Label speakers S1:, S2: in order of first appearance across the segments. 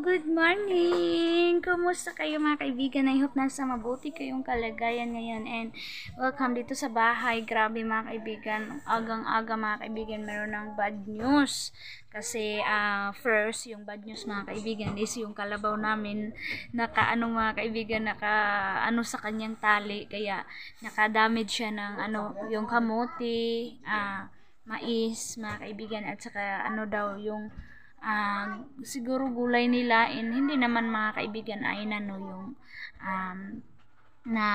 S1: Good morning! Kumusta kayo mga kaibigan? I hope nasa mabuti kayong kalagayan ngayon and welcome dito sa bahay. Grabe mga kaibigan, agang-aga mga kaibigan, meron ng bad news. Kasi first, yung bad news mga kaibigan is yung kalabaw namin mga kaibigan, sa kanyang tali. Kaya naka-damage siya ng yung kamote, mais mga kaibigan, at saka yung siguro gulay nila, and hindi naman mga kaibigan ay yung na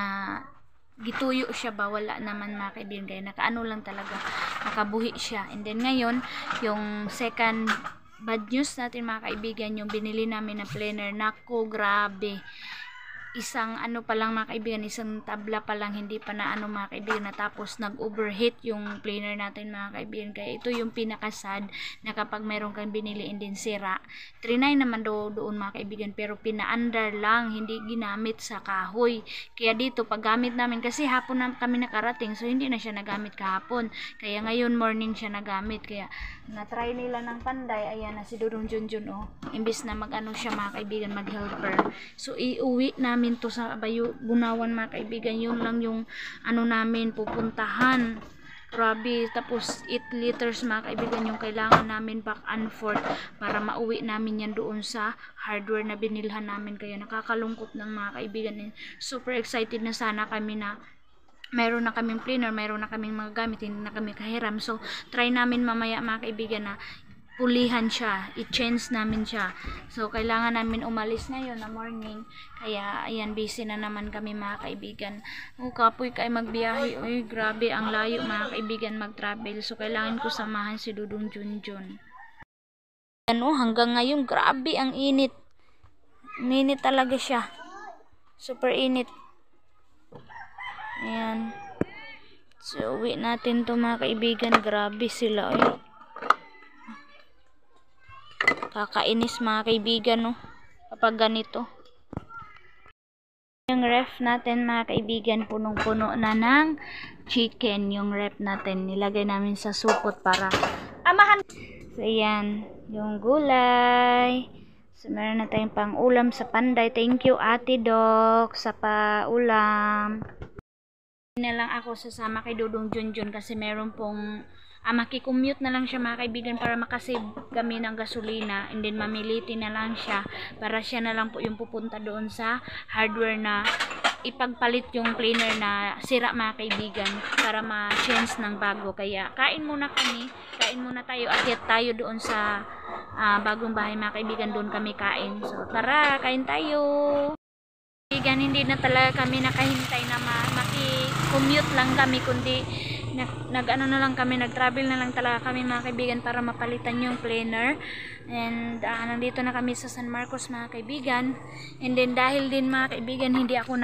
S1: gituyo siya ba, wala naman mga kaibigan, kaya lang talaga, nakabuhi siya. And then ngayon yung second bad news natin mga kaibigan, yung binili namin na planer. Nako, grabe, isang pa lang mga kaibigan, isang tabla pa lang, hindi pa na mga kaibigan, na tapos nag-overheat yung planer natin mga kaibigan. Kaya ito yung pinakasad na kapag meron kang binili and then sira, trinay naman doon mga kaibigan, pero pinaandar lang, hindi ginamit sa kahoy. Kaya dito pag gamit namin, kasi hapon na kami nakarating, so hindi na siya nagamit kahapon, kaya ngayon morning siya nagamit. Kaya na-try nila ng panday, ayan na si Dudong Junjun, imbis na siya mga kaibigan, mag-helper, so iuwi namin to sa Bunawan mga kaibigan. Yun lang yung namin pupuntahan. Grabe, tapos 8 liters mga kaibigan yung kailangan namin back and forth para mauwi namin yan doon sa hardware na binilhan namin. Kaya nakakalungkot ng mga kaibigan. Super excited na sana kami na mayroon na kaming planer, mayroon na kaming mga gamit, hindi na kami kahiram. So try namin mamaya mga kaibigan na pulihan siya, i-change namin siya. So kailangan namin umalis ngayon na morning, kaya ayan, busy na naman kami mga kaibigan. Kapoy kay magbiyahe, grabe ang layo mga kaibigan mag-travel, so kailangan ko samahan si Dudong Junjun. Hanggang ngayon grabe ang init, talaga siya, super init. Ayan, so uwi natin to mga kaibigan. Grabe sila, kakainis mga kaibigan, kapag ganito. Yung ref natin mga kaibigan, punong-puno na ng chicken. Yung ref natin nilagay namin sa supot para amahan. So ayan, yung gulay. So meron na tayong pang ulam sa panday. Thank you Ate Doc sa paulam. Na lang ako sasama kay Dudong Junjun kasi meron pong makicommute na lang siya mga kaibigan para makasave kami ng gasolina, and then mamiliti na lang siya para siya na lang po yung pupunta doon sa hardware na ipagpalit yung planer na sira mga kaibigan, para ma-change ng bago. Kaya kain muna tayo, akyat tayo doon sa bagong bahay mga kaibigan, doon kami kain. So tara, kain tayo kaibigan. Hindi na talaga kami nakahintay na maki-commute lang kami, kundi nag-travel na lang talaga kami mga kaibigan para mapalitan yung planer. And nandito na kami sa San Marcos mga kaibigan. And then dahil din mga kaibigan, hindi ako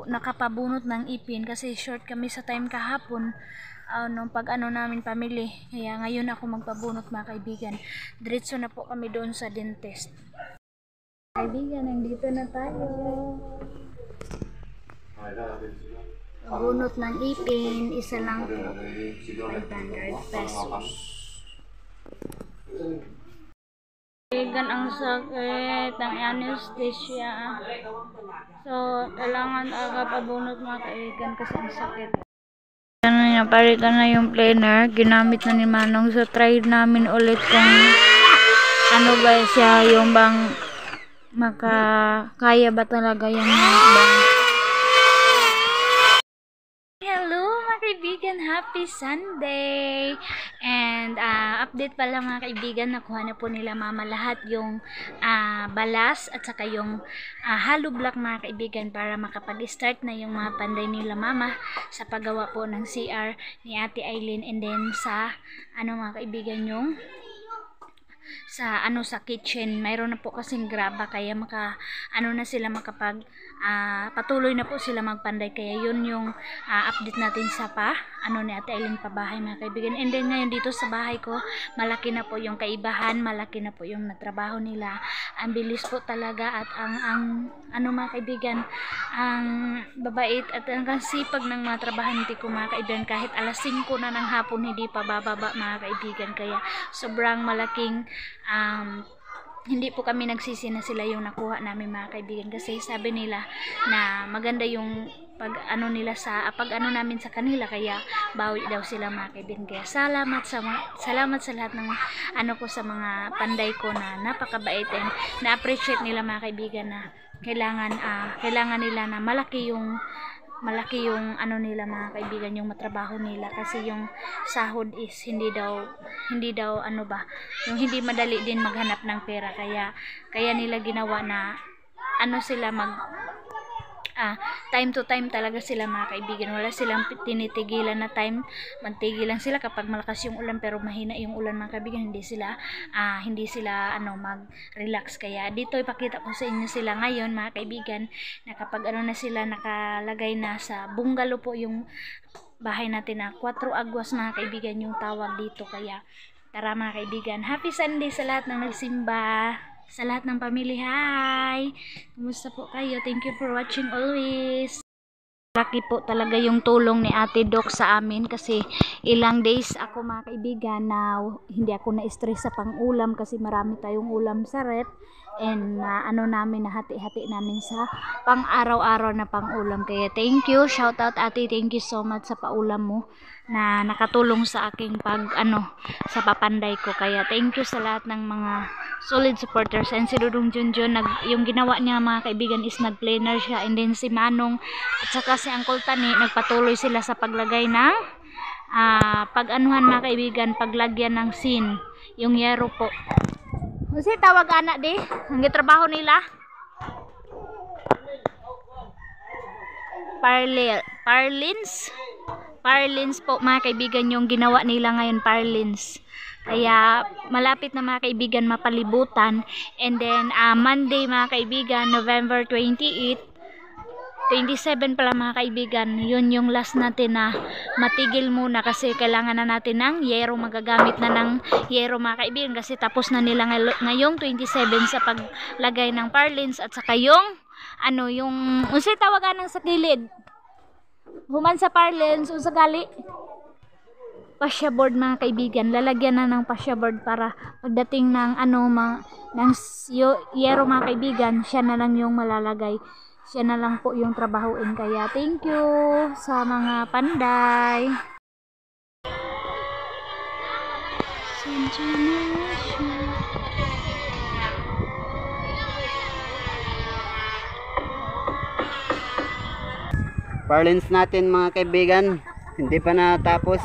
S1: nakapabunot ng ipin kasi short kami sa time kahapon nung namin pamili. Kaya ngayon ako magpabunot mga kaibigan. Diretso na po kami doon sa dentist. Kaibigan, nandito na tayo. Bunot ng ipin, isa lang po, 500 pesos. Kaibigan, ang sakit ng anesthesia. So kailangan aga pabunot mga kaibigan kasi ang sakit. Palitan na yung planer, ginamit na ni Manong. So try namin ulit kung ba siya, yung bang makakaya ba talaga yung bang. Kaibigan, happy Sunday! And update pala mga kaibigan, nakuha na po nila mama lahat yung balas at saka yung hollow block mga kaibigan, para makapag-start na yung mga panday nila mama sa paggawa po ng CR ni Ate Aileen. And then sa mga kaibigan, yung sa kitchen, mayroon na po kasing graba, kaya na sila patuloy na po sila magpanday. Kaya yun yung update natin sa ni Ate Aileen pabahay mga kaibigan. And then ngayon dito sa bahay ko, malaki na po yung kaibahan, malaki na po yung natrabaho nila ang bilis po talaga at ang ano mga kaibigan, ang babait at ang sipag ng mga trabahante ko mga kaibigan, kahit alas 5 na ng hapon hindi pa bababa mga kaibigan. Kaya sobrang malaking hindi po kami nagsisi na sila yung nakuha namin mga kaibigan, kasi sabi nila na maganda yung pag ano nila sa namin sa kanila, kaya bawi daw sila mga kaibigan. Kaya salamat sa lahat ng ano ko, sa mga panday ko na napakabait, and na-appreciate nila mga kaibigan na kailangan nila na malaki yung ano nila mga kaibigan, yung matrabaho nila, kasi yung sahod is hindi daw ano ba, yung hindi madali din maghanap ng pera, kaya nila ginawa na ano sila time to time talaga sila mga kaibigan. Wala silang tinitigilan na time, magtigil lang sila kapag malakas yung ulan, pero mahina yung ulan mga kaibigan, hindi sila mag-relax. Kaya dito ipakita ko sa inyo sila ngayon mga kaibigan, na kapag ano na sila, nakalagay na sa bungalow po yung bahay natin, na 4 agwas mga kaibigan yung tawag dito. Kaya tara mga kaibigan, happy Sunday sa lahat ng nagsimba, sa lahat ng pamilya. Hi! Kumusta po kayo? Thank you for watching always. Laki po talaga yung tulong ni Ate Doc sa amin, kasi ilang days ako mga kaibigan na hindi ako na-stress sa pang-ulam, kasi marami tayong ulam sa rep, and nahati-hati namin sa pang-araw-araw na pang-ulam. Kaya thank you, shout out Ate, thank you so much sa paulam mo na nakatulong sa aking sa papanday ko. Kaya thank you sa lahat ng mga solid supporters. And si Dudong Junjun, yung ginawa niya mga kaibigan is nag-planner siya, and then si Manong at saka si Uncle Tani nagpatuloy sila sa paglagay ng pag-anuhan mga kaibigan, paglagyan ng sin, yung yero po. Kasi tawag anak di, ang trabaho nila Parlins po mga kaibigan, yung ginawa nila ngayon, Parlins. Kaya malapit na mga kaibigan mapalibutan. And then Monday mga kaibigan, November 27 pala mga kaibigan, yun yung last natin na matigil muna, kasi kailangan na natin ng yero, magagamit na ng yero mga kaibigan, kasi tapos na nila ngayong 27 sa paglagay ng Parlins, at saka yung yung unsay tawagan ng sa gilid human sa Parlins, unsa gali pasya board mga kaibigan, lalagyan na ng pasya board para pagdating ng ng yero mga kaibigan, siya na lang yung malalagay, siya na lang po yung trabahuin. Kaya thank you sa mga panday.
S2: Parlins natin mga kaibigan, hindi pa natapos.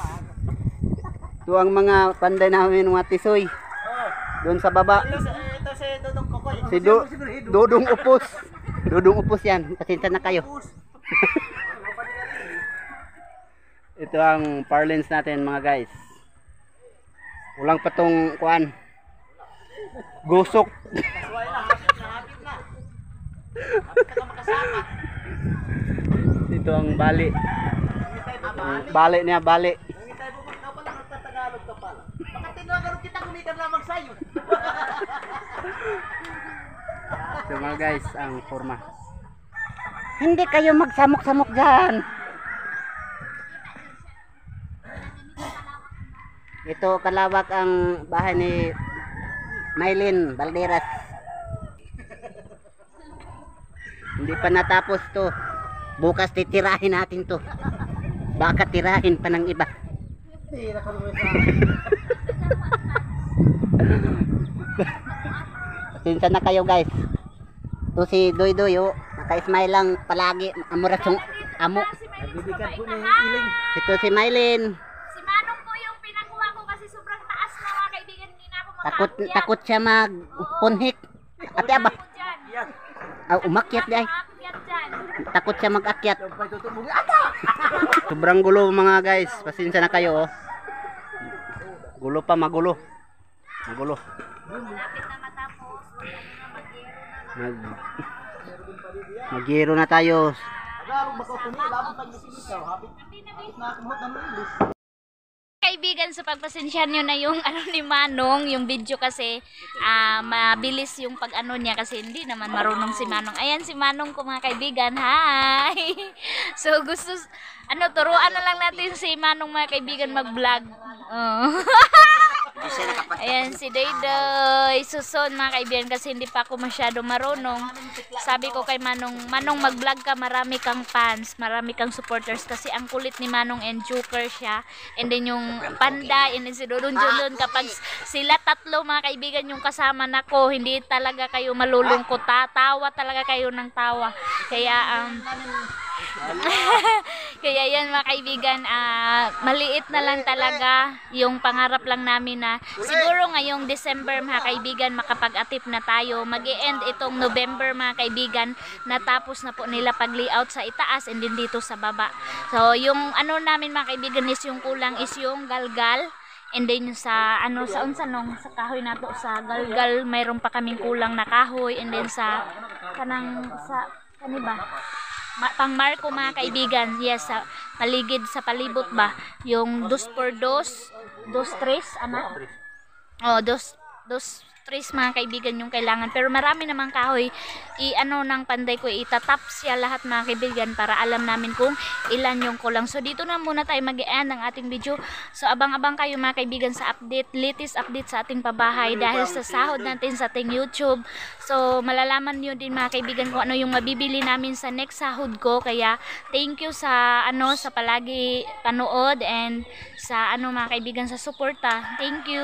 S2: Ito ang mga panday namin mga tisoy doon sa baba.
S3: Ito si Dudong Kokoy.
S2: Si Dudong Upos. Dudong Upos yan, pasensya na kayo. Ito ang Parlins natin mga guys. Walang patong kuan, gusok. Ito ang bali. Bali niya, bali. So mga guys, ang forma. Hindi kayo magsamok-samok dyan. Ito kalawak ang bahay ni Maylin Balderas. Hindi pa natapos to. Bukas titirahin natin to. Baka tirahin pa ng iba. Pasensya na kayo guys. Ito si Doy Doy, naka-smile lang palagi, amurasyong amo. Ito si Maylin.
S1: Si Manong po yung pinakuha ko, kasi sobrang taas na mga kaibigan, hindi na ako makaakyat.
S2: Takot siya magpunhik. Ate aba. Umakyat di ay. Takot siya mag-akyat. Sobrang gulo mga guys. Pasensya na kayo. Gulo pa, magulo. Magulo. Mag-giro na tayo.
S1: kaibigan, sa pagpasensya nyo na yung ano ni Manong, yung video kasi mabilis yung pag ano niya kasi hindi naman marunong si Manong. Ayan si Manong ko mga kaibigan. Hi! So gusto, turuan na lang natin si Manong mga kaibigan mag-vlog. Oh. Ayan si Dayday Suson mga kaibigan kasi hindi pa ako masyado marunong. Sabi ko kay Manong, Manong mag-vlog ka, marami kang fans, marami kang supporters kasi ang kulit ni Manong and joker siya. And then yung Panda and then si Dodon Junlun, kapag sila tatlo mga kaibigan yung kasama nako, hindi talaga kayo malulungkot, tatawa talaga kayo ng tawa. Kaya kaya yan mga kaibigan, maliit na lang talaga yung pangarap lang namin na siguro ngayong December mga kaibigan makapag-atip na tayo. Mag-e-end itong November mga kaibigan, natapos na po nila pag-layout sa itaas and din dito sa baba. So yung ano namin mga kaibigan is yung kulang is yung galgal. And then sa sa kahoy nato sa galgal mayroon pa kaming kulang na kahoy, and then sa pang Marco mga kaibigan, yes, sa paligid sa palibot ba yung 2x2 2-3 2-3 mga kaibigan yung kailangan, pero marami namang kahoy. Ng Panday ko itatap siya lahat mga kaibigan para alam namin kung ilan yung kulang. So dito na muna tayo mag-e-end ng ating video. So abang-abang kayo mga kaibigan sa latest update sa ating pabahay dahil sa sahod natin sa ating YouTube. So malalaman niyo din mga kaibigan kung ano yung mabibili namin sa next sahod ko. Kaya thank you sa sa palagi panood and sa mga kaibigan sa suporta. Thank you.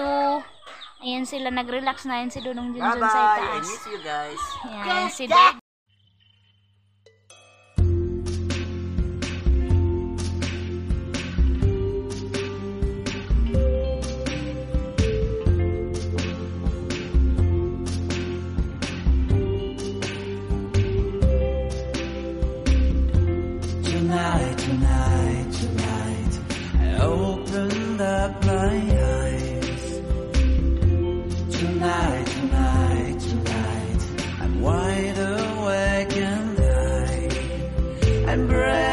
S1: Ayan sila, nag-relax na. Ayan si Dodong Junjun sa itaas.
S3: I miss you guys.
S1: Ayan si Dad.
S4: Tonight, I opened up my eyes. Tonight, I'm wide awake and I'm brave.